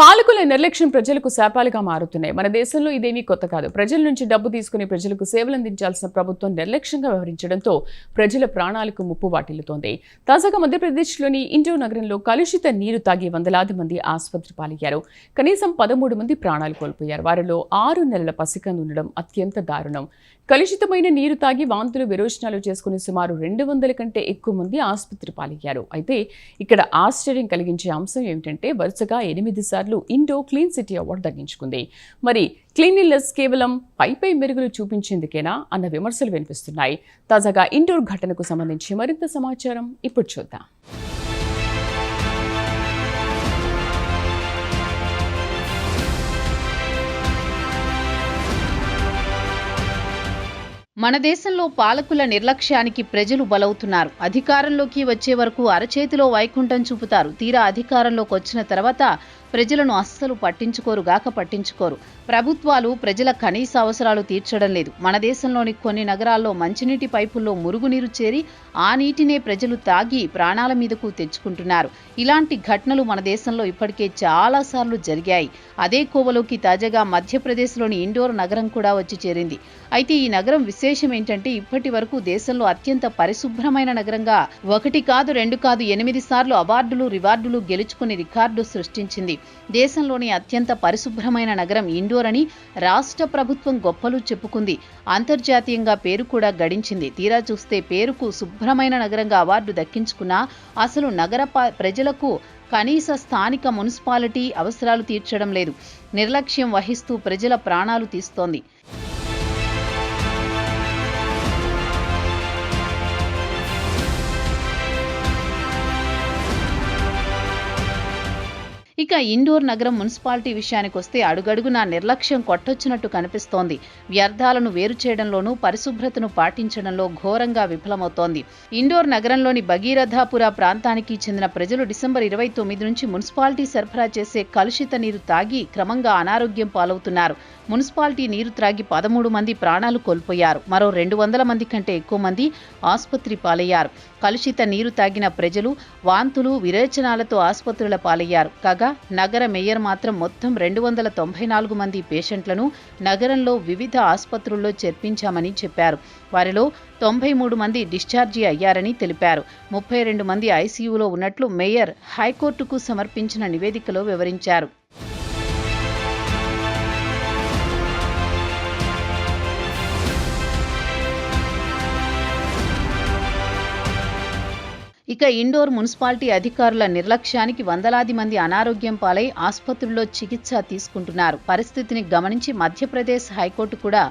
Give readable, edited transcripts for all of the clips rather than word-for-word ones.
పాలకుల నిర్లక్ష్యం ప్రజలకు శాపాలుగా మారుతున్నాయి. మన దేశంలో ఇదేమీ కొత్త కాదు. ప్రజల నుంచి డబ్బు తీసుకుని ప్రజలకు సేవలు అందించాల్సిన ప్రభుత్వం నిర్లక్ష్యంగా వ్యవహరించడంతో ప్రజల ప్రాణాలకు ముప్పు వాటిల్లుతోంది. తాజాగా మధ్యప్రదేశ్లోని ఇండోర్ నగరంలో కలుషిత నీరు తాగి వందలాది మంది ఆసుపత్రి పాలయ్యారు. కనీసం 13 మంది ప్రాణాలు కోల్పోయారు. వారిలో 6 నెలల పసికందు ఉండడం అత్యంత దారుణం. కలుషితమైన నీరు తాగి వాంతులు విరోచనాలు చేసుకుని సుమారు 200 కంటే ఎక్కువ మంది ఆసుపత్రి పాలయ్యారు. అయితే ఇక్కడ ఆశ్చర్యం కలిగించే అంశం ఏమిటంటే వరుసగా 8 సార్లు ఇండోర్ క్లీన్ సిటీ అవార్డు దక్కించుకుంది. మరి క్లీన్లీనెస్ కేవలం పై మెరుగులు చూపించేందుకేనా అన్న విమర్శలు వినిపిస్తున్నాయి. తాజాగా ఇండోర్ ఘటనకు సంబంధించి మరింత సమాచారం ఇప్పుడు చూద్దాం. మన దేశంలో పాలకుల నిర్లక్ష్యానికి ప్రజలు బలవుతున్నారు. అధికారంలోకి వచ్చే వరకు అరచేతిలో వైకుంఠం చూపుతారు. తీరా అధికారంలోకి వచ్చిన తర్వాత ప్రజలను అస్సలు పట్టించుకోరు. ప్రభుత్వాలు ప్రజల కనీస అవసరాలు తీర్చడం లేదు. మన దేశంలోని కొన్ని నగరాల్లో మంచినీటి పైపుల్లో మురుగునీరు చేరి ఆ నీటినే ప్రజలు తాగి ప్రాణాల మీదకు తెచ్చుకుంటున్నారు. ఇలాంటి ఘటనలు మన దేశంలో ఇప్పటికే చాలాసార్లు జరిగాయి. అదే కోవలోకి తాజాగా మధ్యప్రదేశ్లోని ఇండోర్ నగరం కూడా వచ్చి చేరింది. అయితే ఈ నగరం విశేషం ఏంటంటే ఇప్పటి వరకు దేశంలో అత్యంత పరిశుభ్రమైన నగరంగా 1 కాదు 2 కాదు 8 సార్లు అవార్డులు రివార్డులు గెలుచుకుని రికార్డు సృష్టించింది. దేశంలోని అత్యంత పరిశుభ్రమైన నగరం ఇండోర్ అని రాష్ట్ర ప్రభుత్వం గొప్పలు చెప్పుకుంది. అంతర్జాతీయంగా పేరు కూడా గడించింది. తీరా చూస్తే పేరుకు శుభ్రమైన నగరంగా అవార్డు దక్కించుకున్నా అసలు నగర ప్రజలకు కనీస స్థానిక మున్సిపాలిటీ అవసరాలు తీర్చడం లేదు. నిర్లక్ష్యం వహిస్తూ ప్రజల ప్రాణాలు తీస్తోంది. ఇక ఇండోర్ నగరం మున్సిపాలిటీ విషయానికి వస్తే అడుగడుగునా నిర్లక్ష్యం కొట్టొచ్చినట్టు కనిపిస్తోంది. వ్యర్థాలను వేరు చేయడంలోనూ పరిశుభ్రతను పాటించడంలో ఘోరంగా విఫలమవుతోంది. ఇండోర్ నగరంలోని భగీరథపుర ప్రాంతానికి చెందిన ప్రజలు డిసెంబర్ 29 నుంచి మున్సిపాలిటీ సరఫరా చేసే కలుషిత నీరు తాగి క్రమంగా అనారోగ్యం పాలవుతున్నారు. మున్సిపాలిటీ నీరు త్రాగి 13 మంది ప్రాణాలు కోల్పోయారు. మరో 200 మంది కంటే ఎక్కువ మంది ఆసుపత్రి పాలయ్యారు. కలుషిత నీరు తాగిన ప్రజలు వాంతులు విరేచనాలతో ఆసుపత్రుల పాలయ్యారు. కాగా నగర మేయర్ మాత్రం మొత్తం 294 మంది పేషెంట్లను నగరంలో వివిధ ఆసుపత్రుల్లో చేర్పించామని చెప్పారు. వారిలో 93 మంది డిశ్చార్జి అయ్యారని తెలిపారు. 32 మంది ఐసీయూలో ఉన్నట్లు మేయర్ హైకోర్టుకు సమర్పించిన నివేదికలో వివరించారు. ఇక ఇండోర్ మున్సిపాలిటీ అధికారుల నిర్లక్ష్యానికి వందలాది మంది అనారోగ్యం పాలై ఆసుపత్రుల్లో చికిత్స తీసుకుంటున్నారు. పరిస్థితిని గమనించి మధ్యప్రదేశ్ హైకోర్టు కూడా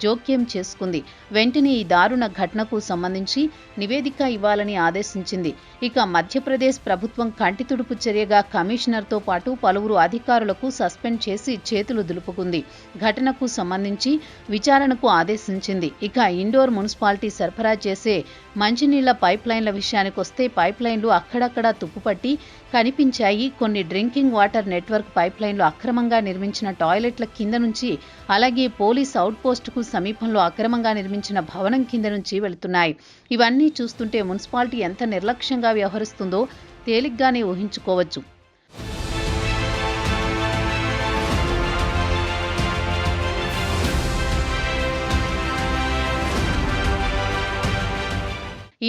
జోక్యం చేసుకుంది. వెంటనే ఈ దారుణ ఘటనకు సంబంధించి నివేదిక ఇవ్వాలని ఆదేశించింది. ఇక మధ్యప్రదేశ్ ప్రభుత్వం కంటితుడుపు చర్యగా కమిషనర్తో పాటు పలువురు అధికారులకు సస్పెండ్ చేసి చేతులు దులుపుకుంది. ఘటనకు సంబంధించి విచారణకు ఆదేశించింది. ఇక ఇండోర్ మున్సిపాలిటీ సరఫరా చేసే మంచినీళ్ల పైప్లైన్ల విషయానికి వస్తే పైప్లైన్లు అక్కడక్కడా తుప్పుపట్టి కనిపించాయి. కొన్ని డ్రింకింగ్ వాటర్ నెట్వర్క్ పైప్లైన్లు అక్రమంగా నిర్మించిన టాయిలెట్ల కింద నుంచి, అలాగే పోలీస్ అవుట్పోస్టుకు సమీపంలో అక్రమంగా నిర్మించిన భవనం కింద నుంచి వెళుతున్నాయి. ఇవన్నీ చూస్తుంటే మున్సిపాలిటీ ఎంత నిర్లక్ష్యంగా వ్యవహరిస్తుందో తేలిగ్గానే ఊహించుకోవచ్చు.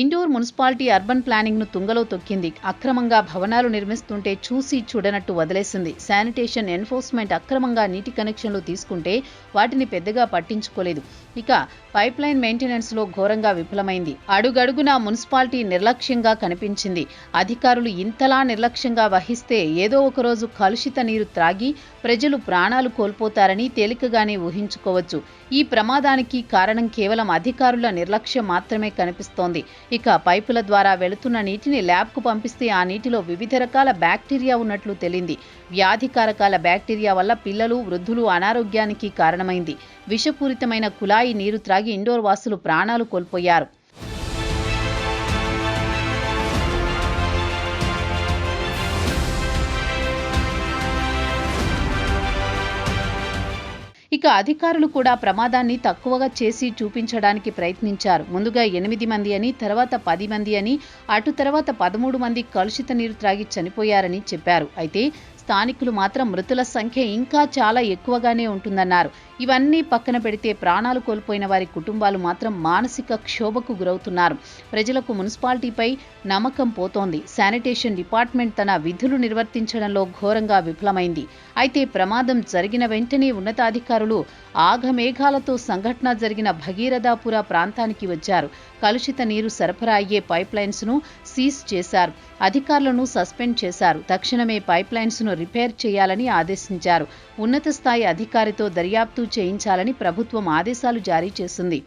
ఇండోర్ మున్సిపాలిటీ అర్బన్ ప్లానింగ్ను తుంగలో తొక్కింది. అక్రమంగా భవనాలు నిర్మిస్తుంటే చూసి చూడనట్టు వదిలేసింది. శానిటేషన్ ఎన్ఫోర్స్మెంట్ అక్రమంగా నీటి కనెక్షన్లు తీసుకుంటే వాటిని పెద్దగా పట్టించుకోలేదు. ఇక పైప్లైన్ మెయింటెనెన్స్లో ఘోరంగా విఫలమైంది. అడుగడుగునా మున్సిపాలిటీ నిర్లక్ష్యంగా కనిపించింది. అధికారులు ఇంతలా నిర్లక్ష్యంగా వహిస్తే ఏదో ఒకరోజు కలుషిత నీరు త్రాగి ప్రజలు ప్రాణాలు కోల్పోతారని తేలికగానే ఊహించుకోవచ్చు. ఈ ప్రమాదానికి కారణం కేవలం అధికారుల నిర్లక్ష్యం మాత్రమే కనిపిస్తోంది. ఇక పైపుల ద్వారా వెళుతున్న నీటిని ల్యాబ్కు పంపిస్తే ఆ నీటిలో వివిధ రకాల బ్యాక్టీరియా ఉన్నట్లు తేలింది. వ్యాధికారకాల బ్యాక్టీరియా వల్ల పిల్లలు, వృద్ధులు అనారోగ్యానికి కారణమైంది. విషపూరితమైన కుళాయి నీరు త్రాగి ఇండోర్ వాసులు ప్రాణాలు కోల్పోయారు. ఇక అధికారులు కూడా ప్రమాదాన్ని తక్కువగా చేసి చూపించడానికి ప్రయత్నించారు. ముందుగా 8 మంది అని, తర్వాత 10 మంది అని, అటు తర్వాత 13 మంది కలుషిత నీరు త్రాగి చనిపోయారని చెప్పారు. అయితే స్థానికులు మాత్రం మృతుల సంఖ్య ఇంకా చాలా ఎక్కువగానే ఉంటుందన్నారు. ఇవన్నీ పక్కన పెడితే ప్రాణాలు కోల్పోయిన వారి కుటుంబాలు మాత్రం మానసిక క్షోభకు గురవుతున్నారు. ప్రజలకు మున్సిపాలిటీపై నమ్మకం పోతోంది. శానిటేషన్ డిపార్ట్మెంట్ తన విధులు నిర్వర్తించడంలో ఘోరంగా విఫలమైంది. అయితే ప్రమాదం జరిగిన వెంటనే ఉన్నతాధికారులు ఆఘమేఘాలతో సంఘటన జరిగిన భగీరథపుర ప్రాంతానికి వచ్చారు. కలుషిత నీరు సరఫరా అయ్యే పైప్లైన్స్ ను సీజ్ చేశారు. అధికారులను సస్పెండ్ చేశారు. తక్షణమే పైప్లైన్స్ ను రిపేర్ చేయాలని ఆదేశించారు. ఉన్నత స్థాయి అధికారితో దర్యాప్తు చేయించాలని ప్రభుత్వం ఆదేశాలు జారీ చేసింది.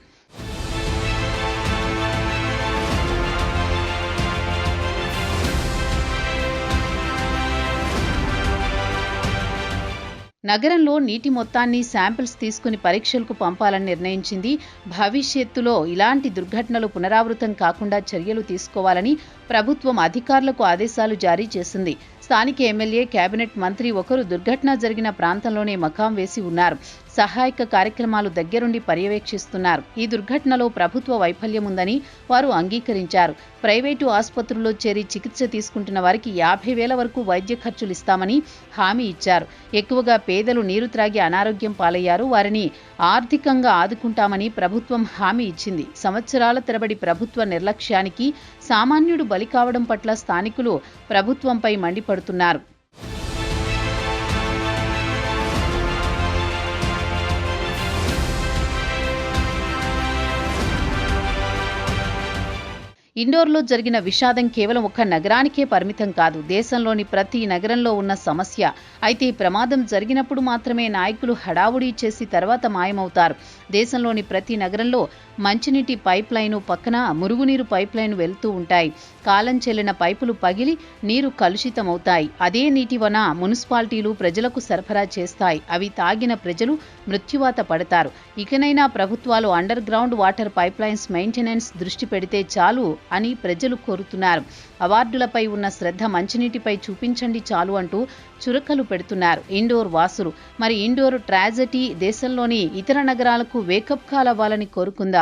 నగరంలో నీటి మొత్తాన్ని శాంపిల్స్ తీసుకుని పరీక్షలకు పంపాలని నిర్ణయించింది. భవిష్యత్తులో ఇలాంటి దుర్ఘటనలు పునరావృతం కాకుండా చర్యలు తీసుకోవాలని ప్రభుత్వం అధికారులకు ఆదేశాలు జారీ చేసింది. స్థానిక ఎమ్మెల్యే, కేబినెట్ మంత్రి ఒకరు దుర్ఘటన జరిగిన ప్రాంతంలోనే మకాం వేసి ఉన్నారు. సహాయక కార్యక్రమాలు దగ్గరుండి పర్యవేక్షిస్తున్నారు. ఈ దుర్ఘటనలో ప్రభుత్వ వైఫల్యం ఉందని వారు అంగీకరించారు. ప్రైవేటు ఆసుపత్రుల్లో చేరి చికిత్స తీసుకుంటున్న వారికి 50,000 వరకు వైద్య ఖర్చులు ఇస్తామని హామీ ఇచ్చారు. ఎక్కువగా పేదలు నీరు త్రాగి అనారోగ్యం పాలయ్యారు. వారిని ఆర్థికంగా ఆదుకుంటామని ప్రభుత్వం హామీ ఇచ్చింది. సంవత్సరాల తరబడి ప్రభుత్వ నిర్లక్ష్యానికి సామాన్యుడు బలి కావడం పట్ల స్థానికులు ప్రభుత్వంపై మండిపడుతున్నారు. ఇండోర్లో జరిగిన విషాదం కేవలం ఒక్క నగరానికే పరిమితం కాదు, దేశంలోని ప్రతి నగరంలో ఉన్న సమస్య. అయితే ప్రమాదం జరిగినప్పుడు మాత్రమే నాయకులు హడావుడి చేసి తర్వాత మాయమవుతారు. దేశంలోని ప్రతి నగరంలో మంచినీటి పైప్ లైను పక్కన మురుగునీరు పైప్ లైన్ వెళ్తూ ఉంటాయి. కాలం చెల్లిన పైపులు పగిలి నీరు కలుషితమవుతాయి. అదే నీటి వన మున్సిపాలిటీలు ప్రజలకు సరఫరా చేస్తాయి. అవి తాగిన ప్రజలు మృత్యువాత పడతారు. ఇకనైనా ప్రభుత్వాలు under ground water pipe lines maintenance దృష్టి పెడితే చాలు అని ప్రజలు కోరుతున్నారు. అవార్డులపై ఉన్న శ్రద్ధ మంచినీటిపై చూపించండి చాలు అంటూ చురకలు పెడుతున్నారు ఇండోర్ వాసులు. మరి ఇండోర్ ట్రాజెడీ దేశంలోని ఇతర నగరాలకు వేకప్ కాల్ అవ్వాలని కోరుకుందాం.